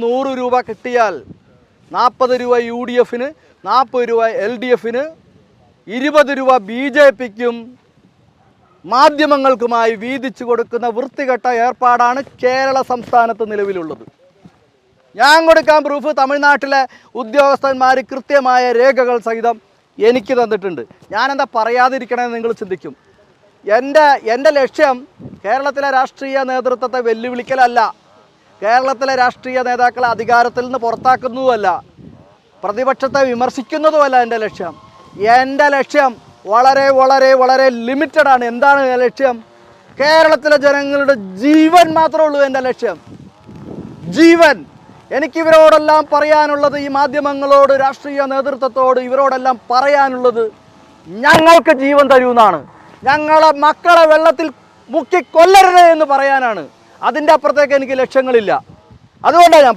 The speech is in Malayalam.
100 രൂപ കിട്ടിയാൽ 40 രൂപ UDFന്, 40 രൂപ LDFന്, 20 രൂപ BJPക്കും മാധ്യമങ്ങൾക്കുമായി വീതിച്ചു കൊടുക്കുന്ന വൃത്തികെട്ട ഏർപ്പാടാണ് കേരള സംസ്ഥാനത്ത് നിലവിലുള്ളത്. ഞാൻ കൊടുക്കാൻ പ്രൂഫ് തമിഴ്നാട്ടിലെ ഉദ്യോഗസ്ഥന്മാർ കൃത്യമായ രേഖകൾ സഹിതം എനിക്ക് തന്നിട്ടുണ്ട്. ഞാനെന്താ പറയാതിരിക്കണമെന്ന് നിങ്ങൾ ചിന്തിക്കും. എൻ്റെ ലക്ഷ്യം കേരളത്തിലെ രാഷ്ട്രീയ നേതൃത്വത്തെ വെല്ലുവിളിക്കലല്ല, കേരളത്തിലെ രാഷ്ട്രീയ നേതാക്കളെ അധികാരത്തിൽ നിന്ന് പുറത്താക്കുന്നതുമല്ല, പ്രതിപക്ഷത്തെ വിമർശിക്കുന്നതുമല്ല എൻ്റെ ലക്ഷ്യം. എൻ്റെ ലക്ഷ്യം വളരെ വളരെ വളരെ ലിമിറ്റഡാണ്. എന്താണ് ലക്ഷ്യം? കേരളത്തിലെ ജനങ്ങളുടെ ജീവൻ മാത്രമേ ഉള്ളൂ എൻ്റെ ലക്ഷ്യം. ജീവൻ. എനിക്കിവരോടെല്ലാം പറയാനുള്ളത്, ഈ മാധ്യമങ്ങളോട്, രാഷ്ട്രീയ നേതൃത്വത്തോട് ഇവരോടെല്ലാം പറയാനുള്ളത്, ഞങ്ങൾക്ക് ജീവൻ തരൂന്നാണ്. ഞങ്ങളെ മക്കളെ വെള്ളത്തിൽ മുക്കി കൊല്ലരുത് എന്ന് പറയാനാണ്. അതിൻ്റെ അപ്പുറത്തേക്ക് എനിക്ക് ലക്ഷ്യങ്ങളില്ല. അതുകൊണ്ടാണ് ഞാൻ